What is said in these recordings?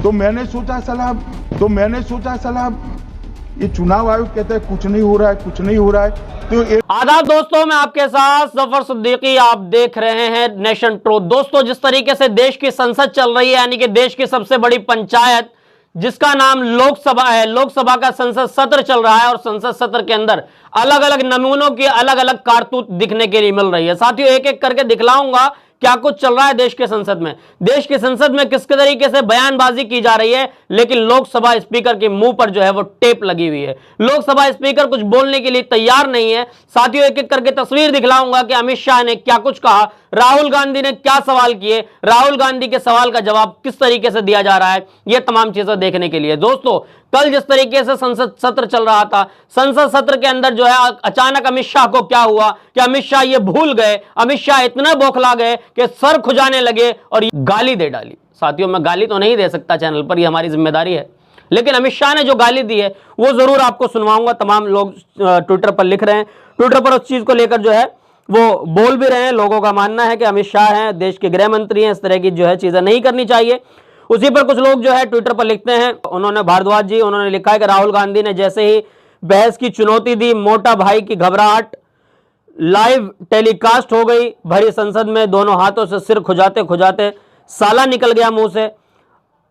तो मैंने सोचा साला ये चुनाव आयोग कहता है कुछ नहीं हो रहा है, कुछ नहीं हो रहा है। तो आदाब दोस्तों, मैं आपके साथ जफर सिद्दीकी, आप देख रहे हैं नेशन ट्रूथ। दोस्तों, जिस तरीके से देश की संसद चल रही है, यानी कि देश की सबसे बड़ी पंचायत जिसका नाम लोकसभा है, लोकसभा का संसद सत्र चल रहा है और संसद सत्र के अंदर अलग अलग नमूनों की अलग अलग कारतूत दिखने के लिए मिल रही है। साथियों, एक एक करके दिखलाऊंगा क्या कुछ चल रहा है देश के संसद में। देश की संसद में किस तरीके से बयानबाजी की जा रही है, लेकिन लोकसभा स्पीकर के मुंह पर जो है वो टेप लगी हुई है। लोकसभा स्पीकर कुछ बोलने के लिए तैयार नहीं है। साथियों, एक एक करके तस्वीर दिखलाऊंगा कि अमित शाह ने क्या कुछ कहा, राहुल गांधी ने क्या सवाल किए, राहुल गांधी के सवाल का जवाब किस तरीके से दिया जा रहा है, ये तमाम चीजें देखने के लिए। दोस्तों, कल जिस तरीके से संसद सत्र चल रहा था, संसद सत्र के अंदर जो है अचानक अमित शाह को क्या हुआ कि अमित शाह ये भूल गए, अमित शाह इतना बौखला गए कि सर खुजाने लगे और गाली दे डाली। साथियों, मैं गाली तो नहीं दे सकता चैनल पर, ये हमारी जिम्मेदारी है, लेकिन अमित शाह ने जो गाली दी है वो जरूर आपको सुनवाऊंगा। तमाम लोग ट्विटर पर लिख रहे हैं, ट्विटर पर उस चीज को लेकर जो है वो बोल भी रहे हैं। लोगों का मानना है कि अमित शाह हैं, देश के गृह मंत्री हैं, इस तरह की जो है चीजें नहीं करनी चाहिए। उसी पर कुछ लोग जो है ट्विटर पर लिखते हैं, उन्होंने भारद्वाज जी, उन्होंने लिखा है कि राहुल गांधी ने जैसे ही बहस की चुनौती दी, मोटा भाई की घबराहट लाइव टेलीकास्ट हो गई, भरी संसद में दोनों हाथों से सिर खुजाते खुजाते साला निकल गया मुंह से।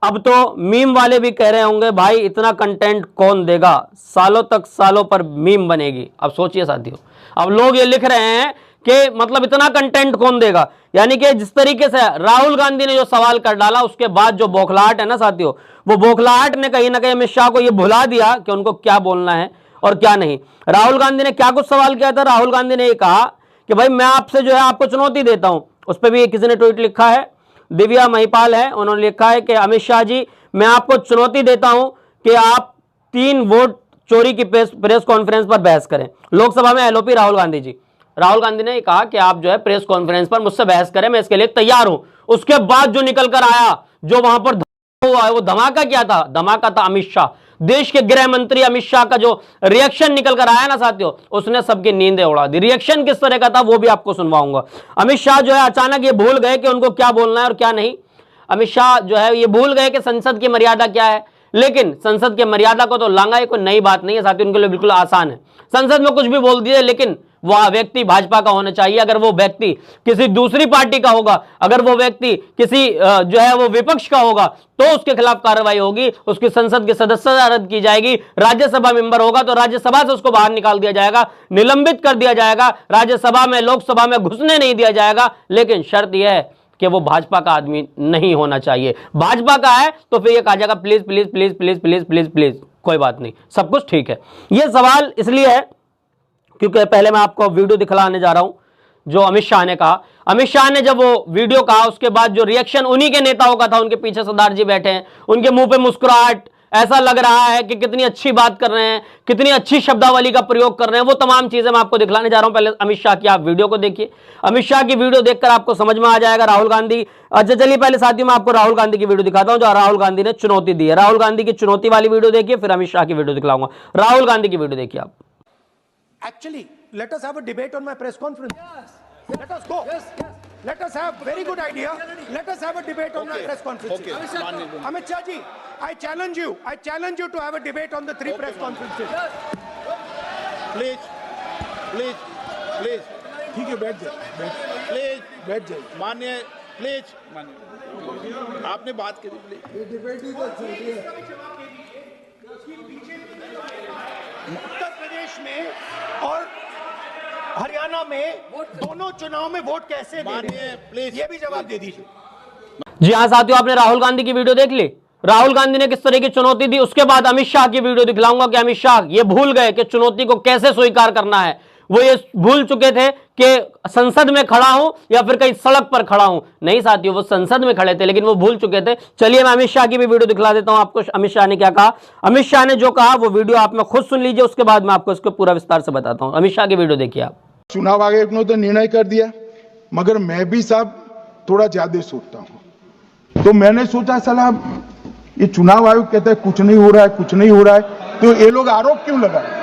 अब तो मीम वाले भी कह रहे होंगे, भाई इतना कंटेंट कौन देगा, सालों तक सालों पर मीम बनेगी। अब सोचिए साथियों, अब लोग ये लिख रहे हैं कि मतलब इतना कंटेंट कौन देगा, यानी कि जिस तरीके से राहुल गांधी ने जो सवाल कर डाला उसके बाद जो बौखलाहट है ना साथियों, वो बौखलाहट ने कहीं ना कहीं अमित शाह को ये भुला दिया कि उनको क्या बोलना है और क्या नहीं। राहुल गांधी ने क्या कुछ सवाल किया था, राहुल गांधी ने ये कहा कि भाई मैं आपसे जो है आपको चुनौती देता हूं। उस पर भी किसी ने ट्वीट लिखा है, दिव्या महिपाल है, उन्होंने लिखा है कि अमित शाह जी, मैं आपको चुनौती देता हूं कि आप 3 वोट चोरी की प्रेस कॉन्फ्रेंस पर बहस करें। लोकसभा में एलओपी राहुल गांधी जी, राहुल गांधी ने कहा कि आप जो है प्रेस कॉन्फ्रेंस पर मुझसे बहस करें, मैं इसके लिए तैयार हूं। उसके बाद जो निकल कर आया, जो वहां पर हुआ है, वो धमाका क्या था, धमाका था अमित शाह। देश के गृह मंत्री अमित शाह का जो रिएक्शन निकल कर आया ना साथियों, उसने सबकी नींदें उड़ा दी। रिएक्शन किस तरह का था वो भी आपको सुनवाऊंगा। अमित शाह जो है अचानक ये भूल गए कि उनको क्या बोलना है और क्या नहीं। अमित शाह जो है ये भूल गए कि संसद की मर्यादा क्या है, लेकिन संसद की मर्यादा को तो लांगा, कोई नई बात नहीं है साथियों, उनके लिए बिल्कुल आसान है। संसद में कुछ भी बोल दिए, लेकिन वह व्यक्ति भाजपा का होना चाहिए। अगर वो व्यक्ति किसी दूसरी पार्टी का होगा, अगर वो व्यक्ति किसी जो है वो विपक्ष का होगा, तो उसके खिलाफ कार्रवाई होगी, उसकी संसद की सदस्यता रद्द की जाएगी। राज्यसभा मेंबर होगा तो राज्यसभा से उसको बाहर निकाल दिया जाएगा, निलंबित कर दिया जाएगा, राज्यसभा में लोकसभा में घुसने नहीं दिया जाएगा। लेकिन शर्त यह है कि वो भाजपा का आदमी नहीं होना चाहिए। भाजपा का है तो फिर ये कहा जाएगा please please please please please please please, कोई बात नहीं, सब कुछ ठीक है। ये सवाल इसलिए है क्योंकि पहले मैं आपको वीडियो दिखलाने जा रहा हूं जो अमित शाह ने कहा। अमित शाह ने जब वो वीडियो कहा, उसके बाद जो रिएक्शन उन्हीं के नेताओं का था, उनके पीछे सरदार जी बैठे हैं, उनके मुंह पे मुस्कुराहट, ऐसा लग रहा है कि कितनी अच्छी बात कर रहे हैं, कितनी अच्छी शब्दावली का प्रयोग कर रहे हैं। वो तमाम चीजें मैं आपको दिखलाने जा रहा हूं। पहले अमित शाह की आप वीडियो को देखिए, अमित शाह की वीडियो देखकर आपको समझ में आ जाएगा राहुल गांधी। अच्छा चलिए, पहले साथियों मैं आपको राहुल गांधी की वीडियो दिखाता हूं जो राहुल गांधी ने चुनौती दी है। राहुल गांधी की चुनौती वाली वीडियो देखिए, फिर अमित शाह की वीडियो दिखलाऊंगा। राहुल गांधी की वीडियो देखिए आप। Actually, let us have a debate on my press conference. Yes. Let us go. Yes. Let us have very good idea. Let us have a debate on my press conference. Okay. Amit Shah ji, I challenge you. I challenge you to have a debate on the 3 press conferences. Please, please, please. ठीक है, बैठ जाइए. Please, बैठ जाइए. मानिए, please, मानिए. आपने बात करी, please. ये डिबेट ही तो चाहिए. उत्तर प्रदेश में और हरियाणा में दोनों चुनाव में वोट कैसे दे रहे हैं, प्लीज ये भी जवाब दे दीजिए। जी हाँ साथियों, आपने राहुल गांधी की वीडियो देख ली। राहुल गांधी ने किस तरह की चुनौती दी। उसके बाद अमित शाह की वीडियो दिखलाऊंगा कि अमित शाह ये भूल गए कि चुनौती को कैसे स्वीकार करना है। वो ये भूल चुके थे कि संसद में खड़ा हूं या फिर कहीं सड़क पर खड़ा हूं। नहीं साथियों, वो संसद में खड़े थे, लेकिन वो भूल चुके थे। चलिए मैं अमित शाह की भी वीडियो दिखला देता हूं आपको। अमित शाह ने क्या कहा, अमित शाह ने जो कहा वो वीडियो आप में खुद सुन लीजिए, उसके बाद मैं आपको इसको पूरा विस्तार से बताता हूं। अमित शाह की वीडियो देखिए आप। चुनाव आयोग ने तो निर्णय कर दिया, मगर मैं भी साहब थोड़ा ज्यादा सोचता हूं। तो मैंने सोचा साला ये चुनाव आयोग कहता है कुछ नहीं हो रहा है, कुछ नहीं हो रहा है, तो ये लोग आरोप क्यों लगाए।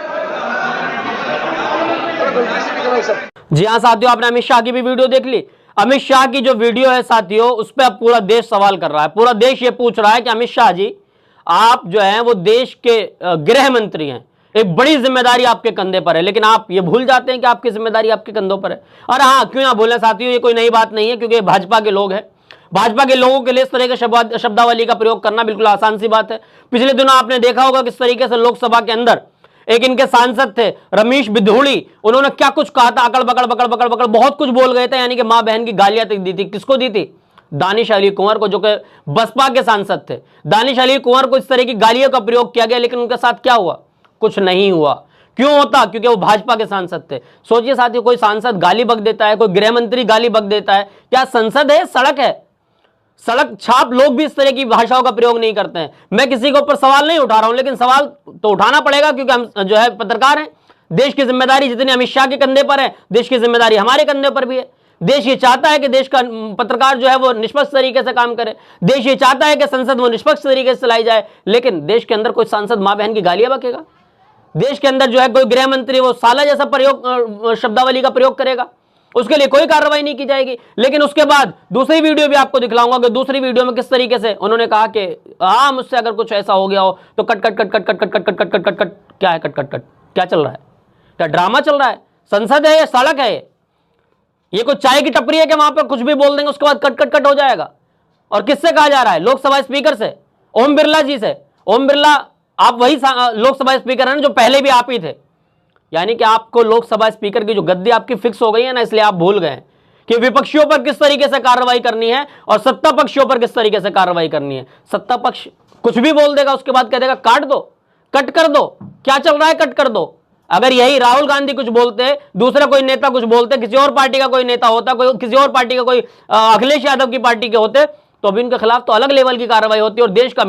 जी हाँ साथियों, आपने अमित शाह की भी वीडियो देख ली। अमित शाह की जो वीडियो है साथियों, उस पर अब पूरा देश सवाल कर रहा है। पूरा देश ये पूछ रहा है कि अमित शाह जी, आप जो है वो देश के गृह मंत्री हैं, एक बड़ी जिम्मेदारी आपके कंधे पर है, लेकिन आप ये भूल जाते हैं कि आपकी जिम्मेदारी आपके कंधों पर है। और हाँ, क्यों ना भूलें साथियों, ये कोई नई बात नहीं है, क्योंकि भाजपा के लोग हैं। भाजपा के लोगों के लिए इस तरह के शब्दावली का प्रयोग करना बिल्कुल आसान सी बात है। पिछले दिनों आपने देखा होगा किस तरीके से लोकसभा के अंदर एक इनके सांसद थे रमेश बिधूड़ी, उन्होंने क्या कुछ कहा था, अकड़ बकड़ बकड़ बकड़ बकड़ बहुत कुछ बोल गए थे, यानी कि मां बहन की गालियां तक दी थी। किसको दी थी? दानिश अली कुंवर को, जो कि बसपा के सांसद थे। दानिश अली कुंवर को इस तरह की गालियों का प्रयोग किया गया, लेकिन उनके साथ क्या हुआ? कुछ नहीं हुआ। क्यों होता? क्योंकि वो भाजपा के सांसद थे। सोचिए साथियों, कोई सांसद गाली बक देता है, कोई गृह मंत्री गाली बक देता है, क्या संसद है? सड़क है। सड़क छाप लोग भी इस तरह की भाषाओं का प्रयोग नहीं करते हैं। मैं किसी के ऊपर सवाल नहीं उठा रहा हूं, लेकिन सवाल तो उठाना पड़ेगा, क्योंकि हम जो है पत्रकार हैं। देश की जिम्मेदारी जितनी अमित शाह के कंधे पर है, देश की जिम्मेदारी हमारे कंधे पर भी है। देश ये चाहता है कि देश का पत्रकार जो है वो निष्पक्ष तरीके से काम करे। देश ये चाहता है कि संसद वो निष्पक्ष तरीके से चलाई जाए, लेकिन देश के अंदर कोई सांसद मां बहन की गालियां बकेगा? देश के अंदर जो है कोई गृह मंत्री वो साला जैसा प्रयोग, शब्दावली का प्रयोग करेगा, उसके लिए कोई कार्रवाई नहीं की जाएगी। लेकिन उसके बाद दूसरी वीडियो भी आपको दिखलाऊंगा कि दूसरी वीडियो में किस तरीके से उन्होंने कहा कि हाँ, मुझसे अगर कुछ ऐसा हो गया हो तो cut cut cut cut cut cut cut cut cut cut cut cut. क्या है कट कट कट? क्या चल रहा है? क्या ड्रामा चल रहा है? संसद है या सड़क है? ये कोई चाय की टपरी है कि वहां पर कुछ भी बोल देंगे उसके बाद कट कट कट हो जाएगा? और किससे कहा जा रहा है? लोकसभा स्पीकर से, ओम बिरला जी से। ओम बिरला, आप वही लोकसभा स्पीकर हैं जो पहले भी आप ही थे, यानी कि आपको लोकसभा स्पीकर की जो गद्दी आपकी फिक्स हो गई है ना, इसलिए आप भूल गए कि विपक्षियों पर किस तरीके से कार्रवाई करनी है और सत्ता पक्षियों पर किस तरीके से कार्रवाई करनी है। सत्ता पक्ष कुछ भी बोल देगा, उसके बाद कह देगा काट दो, कट कर दो। क्या चल रहा है? कट कर दो। अगर यही राहुल गांधी कुछ बोलते, दूसरा कोई नेता कुछ बोलते, किसी और पार्टी का कोई नेता होता, कोई किसी और पार्टी का कोई अखिलेश यादव की पार्टी के होते, तो अभी उनके खिलाफ तो अलग लेवल की कार्रवाई होती। और देश का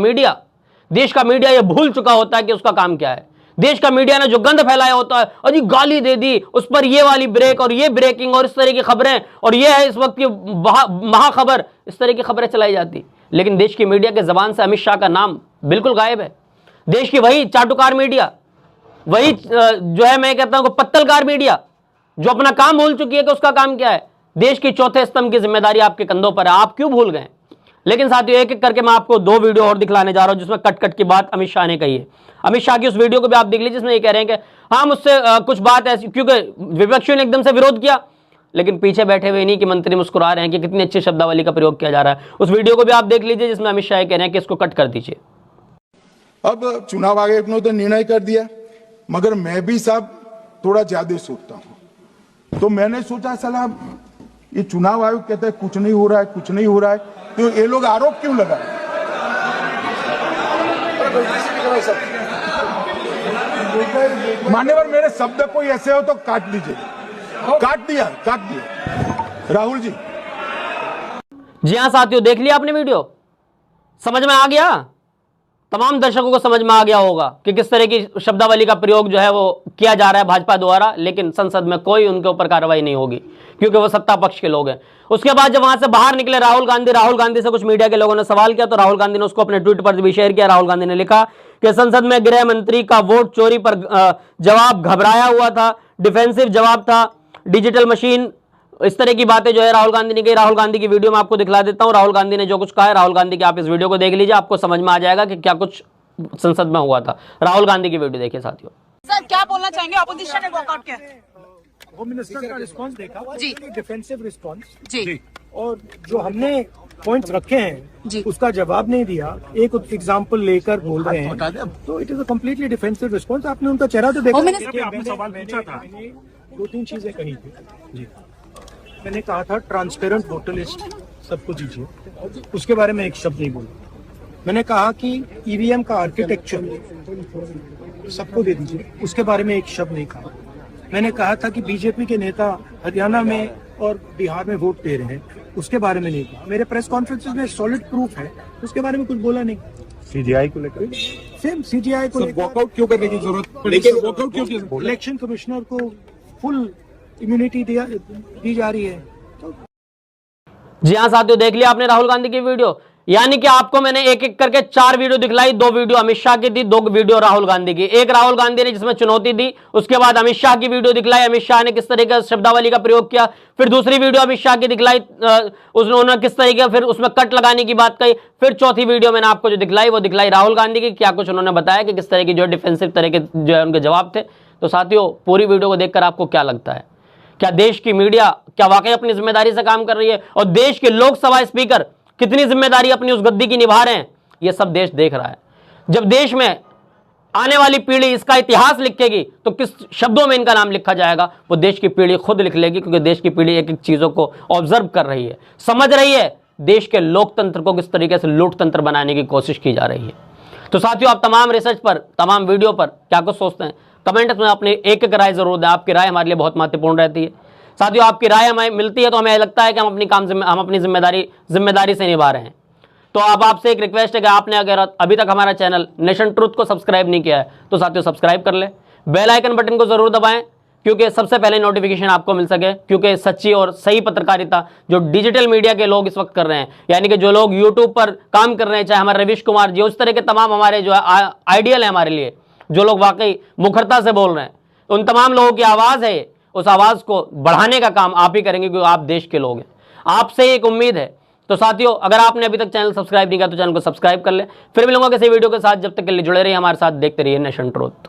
मीडिया यह भूल चुका होता है कि उसका काम क्या है। देश का मीडिया ने जो गंद फैलाया होता है, अजी गाली दे दी, उस पर ये वाली ब्रेक और ये ब्रेकिंग और इस तरह की खबरें, और ये है इस वक्त की महाखबर, इस तरह की खबरें चलाई जाती। लेकिन देश की मीडिया के जबान से अमित शाह का नाम बिल्कुल गायब है। देश की वही चाटुकार मीडिया, वही जो है मैं कहता हूं पत्तलकार मीडिया, जो अपना काम भूल चुकी है कि उसका काम क्या है। देश की चौथे स्तंभ की जिम्मेदारी आपके कंधों पर है, आप क्यों भूल गए? लेकिन साथियों, एक एक करके मैं आपको दो वीडियो और दिखलाने जा रहा हूं जिसमें कट कट की बात अमित शाह ने कही है। अमित शाह की उस वीडियो को भी आप देख लीजिए, जिसमें ये कह रहे हैं कि हाँ, मुझसे कुछ बात ऐसी, क्योंकि विपक्षियों ने एकदम से विरोध किया, लेकिन पीछे बैठे हुए नहीं कि मंत्री मुस्कुरा रहे हैं कि कितनी अच्छी शब्दावली का प्रयोग किया जा रहा है। उस वीडियो को भी आप देख लीजिए, जिसमें अमित शाह कह रहे हैं कि इसको कट कर दीजिए। अब चुनाव आयोग ने तो निर्णय कर दिया, मगर मैं भी साहब थोड़ा ज्यादा सोचता हूं। तो मैंने सोचा साला ये चुनाव आयोग कहता है कुछ नहीं हो रहा है, कुछ नहीं हो रहा है, तो ये लोग आरोप क्यों लगा? मान्यवर, मेरे शब्द कोई ऐसे हो तो काट दीजिए। काट दिया राहुल जी। जी हाँ साथियों, देख लिया आपने वीडियो, समझ में आ गया? तमाम दर्शकों को समझ में आ गया होगा कि किस तरह की शब्दावली का प्रयोग जो है वो किया जा रहा है भाजपा द्वारा, लेकिन संसद में कोई उनके ऊपर कार्रवाई नहीं होगी क्योंकि वो सत्ता पक्ष के लोग हैं। उसके बाद जब वहां से बाहर निकले राहुल गांधी से कुछ मीडिया के लोगों ने सवाल किया, तो राहुल गांधी ने उसको अपने ट्वीट पर भी शेयर किया। राहुल गांधी ने लिखा कि संसद में गृह मंत्री का वोट चोरी पर जवाब घबराया हुआ था, डिफेंसिव जवाब था, डिजिटल मशीन, इस तरह की बातें जो है राहुल गांधी ने कही। राहुल गांधी की वीडियो में आपको दिखला देता हूं, राहुल गांधी ने जो कुछ कहा है। राहुल गांधी की आप इस वीडियो को देख लीजिए, आपको समझ में आ जाएगा कि क्या कुछ संसद में हुआ था। राहुल गांधी की वीडियो देखिए साथियों। सर, क्या बोलना चाहेंगे? अपोजिशन ने वॉकआउट किया। होम मिनिस्टर का रिस्पांस देखा, जी, डिफेंसिव रिस्पांस जी, और जो हमने पॉइंट्स रखे हैं जी, उसका जवाब नहीं दिया, एक एग्जांपल लेकर बोल रहे हैं, तो it is a completely defensive response. आपने उनका चेहरा तो देखा, आपने सवाल पूछा था, मैंने दो तीन चीजें कही थी जी। मैंने कहा था ट्रांसपेरेंट वोटर लिस्ट सबको दीजिए, उसके बारे में एक शब्द नहीं बोला। मैंने कहा कि ईवीएम का आर्किटेक्चर सबको दे दीजिए, उसके बारे में एक शब्द नहीं कहा। मैंने कहा था कि बीजेपी के नेता हरियाणा में और बिहार में वोट दे रहे हैं, उसके बारे में नहीं कहा। मेरे प्रेस कॉन्फ्रेंसेस में सॉलिड प्रूफ है, उसके बारे में कुछ बोला नहीं। सीजीआई को लेकर सेम सीजीआई को वॉकआउट क्यों करने की जरूरत पड़ी? वॉकआउट क्यों किया? इलेक्शन कमिश्नर को फुल इम्यूनिटी दी जा रही है। जी हाँ साथियों, देख लिया आपने राहुल गांधी की वीडियो। यानी कि आपको मैंने एक एक करके 4 वीडियो दिखलाई, 2 वीडियो अमित शाह की थी, 2 वीडियो राहुल गांधी की। एक राहुल गांधी ने जिसमें चुनौती दी, उसके बाद अमित शाह की वीडियो दिखलाई, अमित शाह ने किस तरीके से शब्दावली का प्रयोग किया। फिर दूसरी वीडियो अमित शाह की दिखलाई, उन्होंने किस तरीके फिर उसमें कट लगाने की बात कही। फिर चौथी वीडियो मैंने आपको जो दिखलाई वो दिखलाई राहुल गांधी की, क्या कुछ उन्होंने बताया कि किस तरह की जो डिफेंसिव तरह के जो है उनके जवाब थे। तो साथियों, पूरी वीडियो को देखकर आपको क्या लगता है? क्या देश की मीडिया क्या वाकई अपनी जिम्मेदारी से काम कर रही है? और देश के लोकसभा स्पीकर कितनी जिम्मेदारी अपनी उस गद्दी की निभा रहे हैं? यह सब देश देख रहा है। जब देश में आने वाली पीढ़ी इसका इतिहास लिखेगी तो किस शब्दों में इनका नाम लिखा जाएगा, वो देश की पीढ़ी खुद लिख लेगी, क्योंकि देश की पीढ़ी एक एक चीजों को ऑब्जर्व कर रही है, समझ रही है देश के लोकतंत्र को किस तरीके से लूटतंत्र बनाने की कोशिश की जा रही है। तो साथियों, आप तमाम रिसर्च पर, तमाम वीडियो पर क्या कुछ सोचते हैं? कमेंट में अपनी एक एक राय जरूर दें। आपकी राय हमारे लिए बहुत महत्वपूर्ण रहती है। साथियों, आपकी राय हमें मिलती है तो हमें लगता है कि हम अपनी जिम्मेदारी से निभा रहे हैं। तो अब आपसे एक रिक्वेस्ट है कि आपने अगर अभी तक हमारा चैनल नेशन ट्रूथ को सब्सक्राइब नहीं किया है तो साथियों सब्सक्राइब कर ले, बेल आइकन बटन को जरूर दबाएं, क्योंकि सबसे पहले नोटिफिकेशन आपको मिल सके। क्योंकि सच्ची और सही पत्रकारिता जो डिजिटल मीडिया के लोग इस वक्त कर रहे हैं, यानी कि जो लोग यूट्यूब पर काम कर रहे हैं, चाहे हमारे रवीश कुमार जी, उस तरह के तमाम हमारे जो आइडियल है हमारे लिए, जो लोग वाकई मुखरता से बोल रहे हैं, उन तमाम लोगों की आवाज है, उस आवाज को बढ़ाने का काम आप ही करेंगे, क्योंकि आप देश के लोग हैं। आपसे एक उम्मीद है। तो साथियों, अगर आपने अभी तक चैनल सब्सक्राइब नहीं किया तो चैनल को सब्सक्राइब कर ले। फिर मिलूंगा किसी वीडियो के साथ, जब तक के लिए जुड़े रहिए हमारे साथ, देखते रहिए नेशन ट्रूथ।